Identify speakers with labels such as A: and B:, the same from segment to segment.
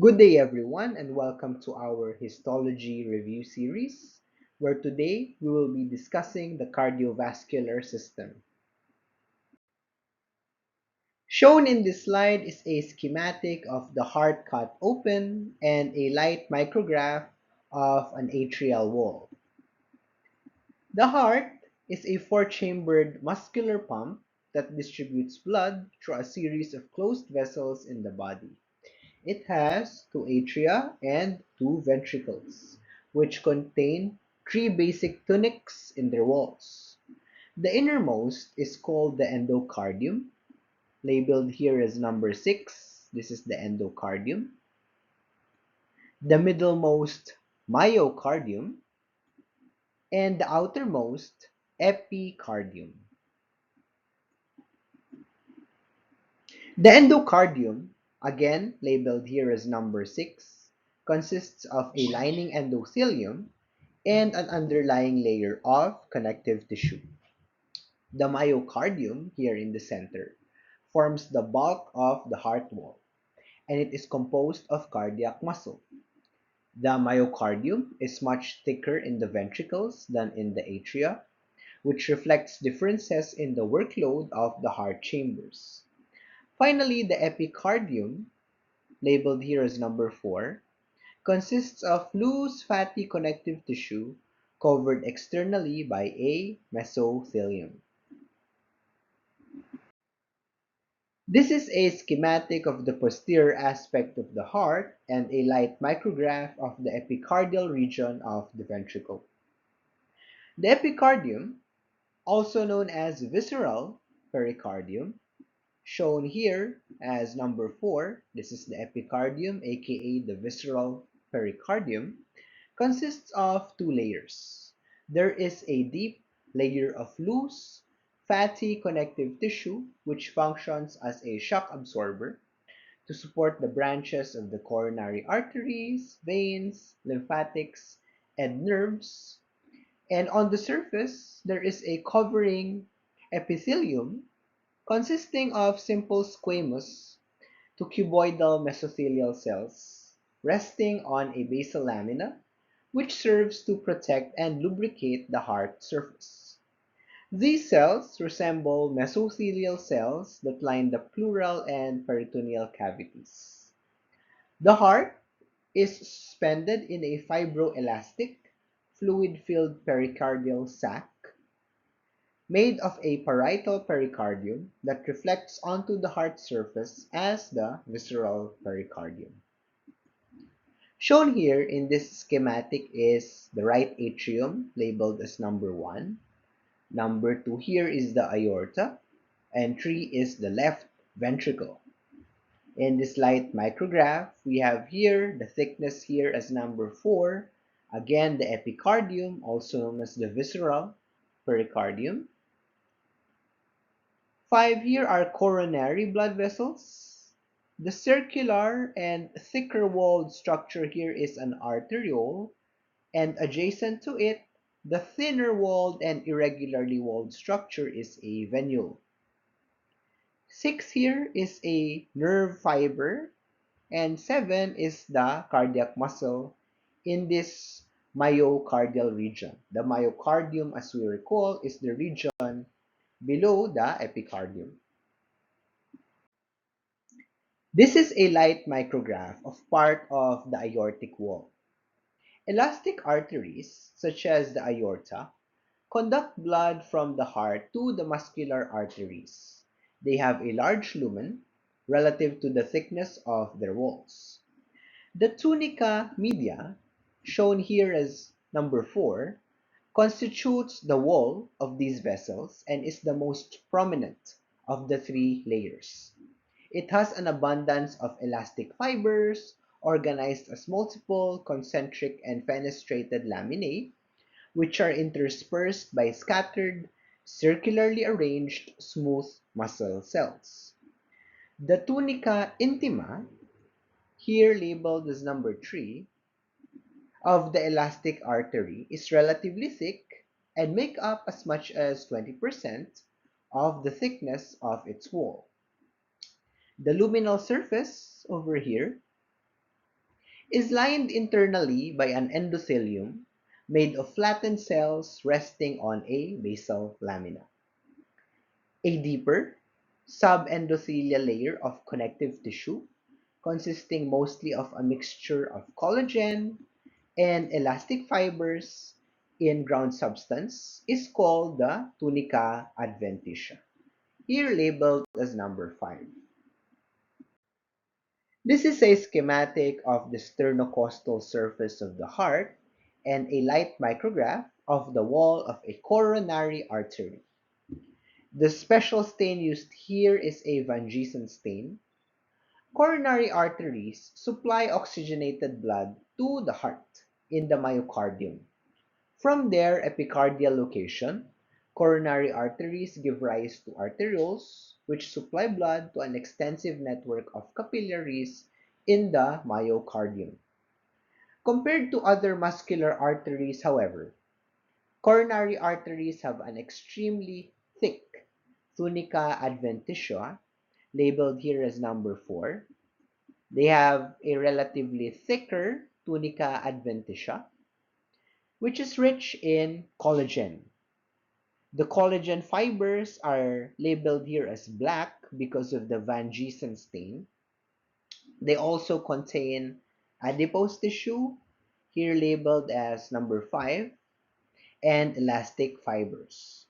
A: Good day, everyone, and welcome to our histology review series, where today we will be discussing the cardiovascular system. Shown in this slide is a schematic of the heart cut open and a light micrograph of an atrial wall. The heart is a four-chambered muscular pump that distributes blood through a series of closed vessels in the body. It has two atria and two ventricles, which contain three basic tunics in their walls. The innermost is called the endocardium, labeled here as number 6. This is the endocardium. The middlemost, myocardium, and the outermost, epicardium. The endocardium, again labeled here as number 6, consists of a lining endothelium and an underlying layer of connective tissue. The myocardium, here in the center, forms the bulk of the heart wall, and it is composed of cardiac muscle. The myocardium is much thicker in the ventricles than in the atria, which reflects differences in the workload of the heart chambers. Finally, the epicardium, labeled here as number 4, consists of loose fatty connective tissue covered externally by a mesothelium. This is a schematic of the posterior aspect of the heart and a light micrograph of the epicardial region of the ventricle. The epicardium, also known as visceral pericardium, shown here as number 4, this is the epicardium, aka the visceral pericardium, consists of two layers. There is a deep layer of loose, fatty connective tissue which functions as a shock absorber to support the branches of the coronary arteries, veins, lymphatics, and nerves. And on the surface, there is a covering epithelium consisting of simple squamous to cuboidal mesothelial cells resting on a basal lamina, which serves to protect and lubricate the heart surface. These cells resemble mesothelial cells that line the pleural and peritoneal cavities. The heart is suspended in a fibroelastic, fluid-filled pericardial sac made of a parietal pericardium that reflects onto the heart surface as the visceral pericardium. Shown here in this schematic is the right atrium labeled as number 1. Number 2 here is the aorta, and 3 is the left ventricle. In this light micrograph, we have here the thickness here as number 4. Again, the epicardium, also known as the visceral pericardium. 5 here are coronary blood vessels. The circular and thicker walled structure here is an arteriole, and adjacent to it, the thinner walled and irregularly walled structure is a venule. 6 here is a nerve fiber, and 7 is the cardiac muscle in this myocardial region. The myocardium, as we recall, is the region below the epicardium. This is a light micrograph of part of the aortic wall. Elastic arteries, such as the aorta, conduct blood from the heart to the muscular arteries. They have a large lumen relative to the thickness of their walls. The tunica media, shown here as number 4, constitutes the wall of these vessels and is the most prominent of the three layers. It has an abundance of elastic fibers organized as multiple concentric and fenestrated laminae, which are interspersed by scattered, circularly arranged smooth muscle cells. The tunica intima, here labeled as number 3, of the elastic artery is relatively thick and make up as much as 20% of the thickness of its wall. The luminal surface over here is lined internally by an endothelium made of flattened cells resting on a basal lamina. A deeper subendothelial layer of connective tissue consisting mostly of a mixture of collagen and elastic fibers in ground substance is called the tunica adventitia, here labeled as number 5. This is a schematic of the sternocostal surface of the heart and a light micrograph of the wall of a coronary artery. The special stain used here is a Van Gieson stain. Coronary arteries supply oxygenated blood to the heart in the myocardium. From their epicardial location, coronary arteries give rise to arterioles, which supply blood to an extensive network of capillaries in the myocardium. Compared to other muscular arteries, however, coronary arteries have an extremely thick tunica adventitia, labeled here as number 4. They have a relatively thicker tunica adventitia, which is rich in collagen. The collagen fibers are labeled here as black because of the Van Gieson stain. They also contain adipose tissue, here labeled as number 5, and elastic fibers.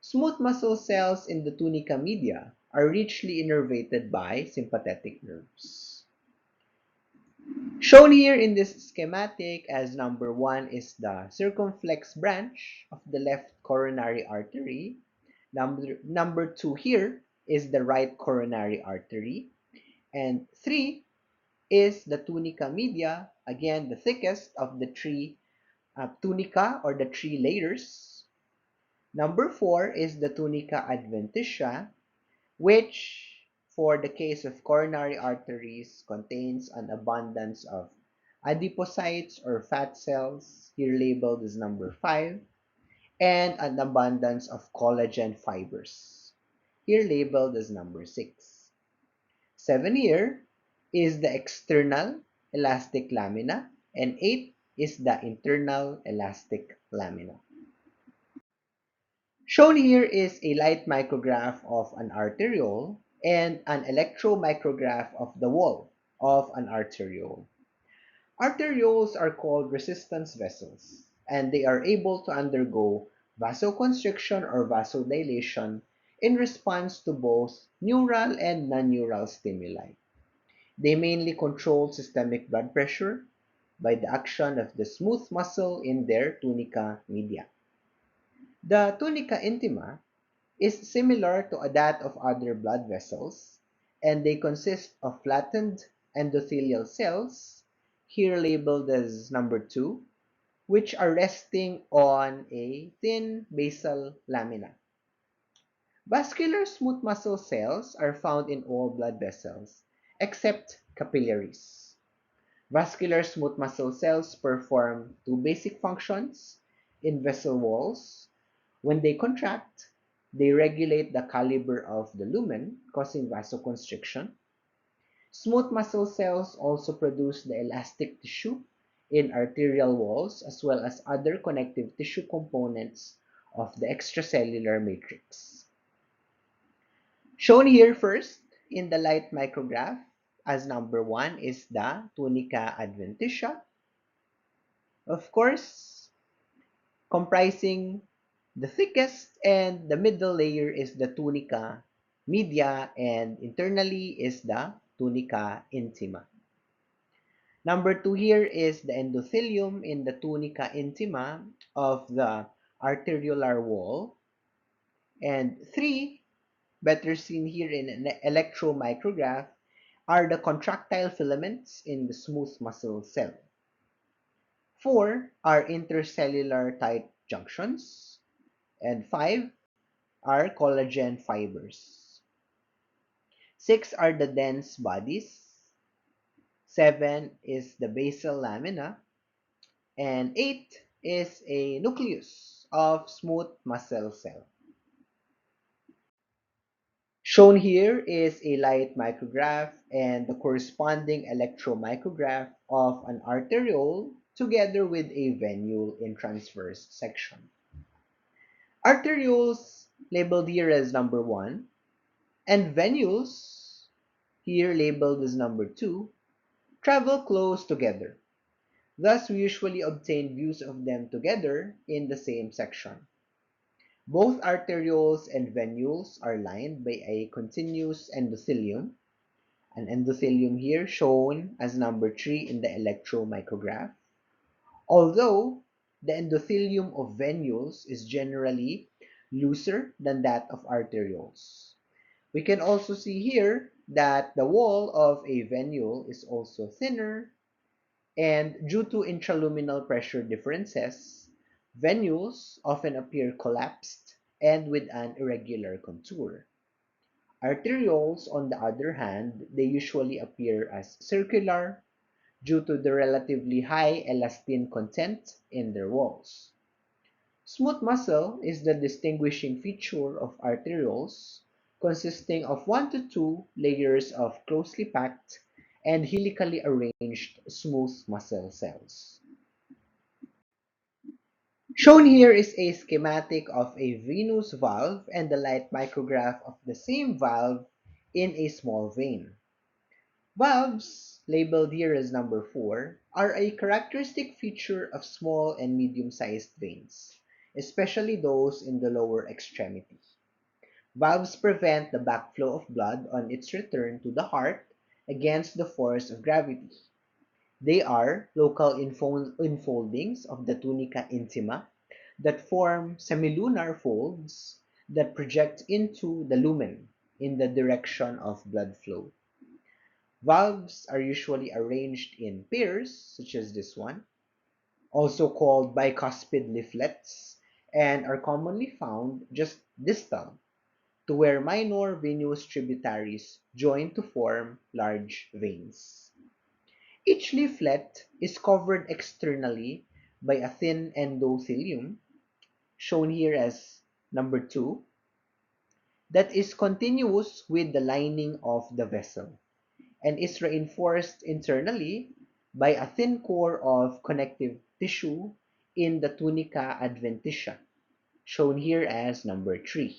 A: Smooth muscle cells in the tunica media are richly innervated by sympathetic nerves. Shown here in this schematic as number 1 is the circumflex branch of the left coronary artery. Number 2 here is the right coronary artery. And 3 is the tunica media, again the thickest of the three tunica or the three layers. Number 4 is the tunica adventitia, which for the case of coronary arteries contains an abundance of adipocytes or fat cells, here labeled as number 5, and an abundance of collagen fibers, here labeled as number 6. 7 here is the external elastic lamina, and 8 is the internal elastic lamina. Shown here is a light micrograph of an arteriole and an electromicrograph of the wall of an arteriole. Arterioles are called resistance vessels, and they are able to undergo vasoconstriction or vasodilation in response to both neural and non-neural stimuli. They mainly control systemic blood pressure by the action of the smooth muscle in their tunica media. The tunica intima is similar to that of other blood vessels, and they consist of flattened endothelial cells, here labeled as number 2, which are resting on a thin basal lamina. Vascular smooth muscle cells are found in all blood vessels, except capillaries. Vascular smooth muscle cells perform two basic functions in vessel walls. When they contract, they regulate the caliber of the lumen, causing vasoconstriction. Smooth muscle cells also produce the elastic tissue in arterial walls as well as other connective tissue components of the extracellular matrix. Shown here first in the light micrograph as number 1 is the tunica adventitia. Of course, comprising the thickest and the middle layer is the tunica media, and internally is the tunica intima. Number 2 here is the endothelium in the tunica intima of the arteriolar wall. And 3, better seen here in an electromicrograph, are the contractile filaments in the smooth muscle cell. 4 are intercellular tight junctions, and 5 are collagen fibers. 6 are the dense bodies. 7 is the basal lamina, and 8 is a nucleus of smooth muscle cell. Shown here is a light micrograph and the corresponding electromicrograph of an arteriole together with a venule in transverse section. Arterioles labeled here as number 1 and venules here labeled as number 2 travel close together. Thus, we usually obtain views of them together in the same section. Both arterioles and venules are lined by a continuous endothelium, an endothelium here shown as number 3 in the electromicrograph. Although the endothelium of venules is generally looser than that of arterioles. We can also see here that the wall of a venule is also thinner, and due to intraluminal pressure differences, venules often appear collapsed and with an irregular contour. Arterioles, on the other hand, they usually appear as circular due to the relatively high elastin content in their walls. Smooth muscle is the distinguishing feature of arterioles, consisting of 1 to 2 layers of closely packed and helically arranged smooth muscle cells. Shown here is a schematic of a venous valve and the light micrograph of the same valve in a small vein. Valves, labeled here as number 4, are a characteristic feature of small and medium-sized veins, especially those in the lower extremity. Valves prevent the backflow of blood on its return to the heart against the force of gravity. They are local infoldings of the tunica intima that form semilunar folds that project into the lumen in the direction of blood flow. Valves are usually arranged in pairs, such as this one, also called bicuspid leaflets, and are commonly found just distal to where minor venous tributaries join to form large veins. Each leaflet is covered externally by a thin endothelium, shown here as number 2, that is continuous with the lining of the vessel and is reinforced internally by a thin core of connective tissue in the tunica adventitia, shown here as number 3.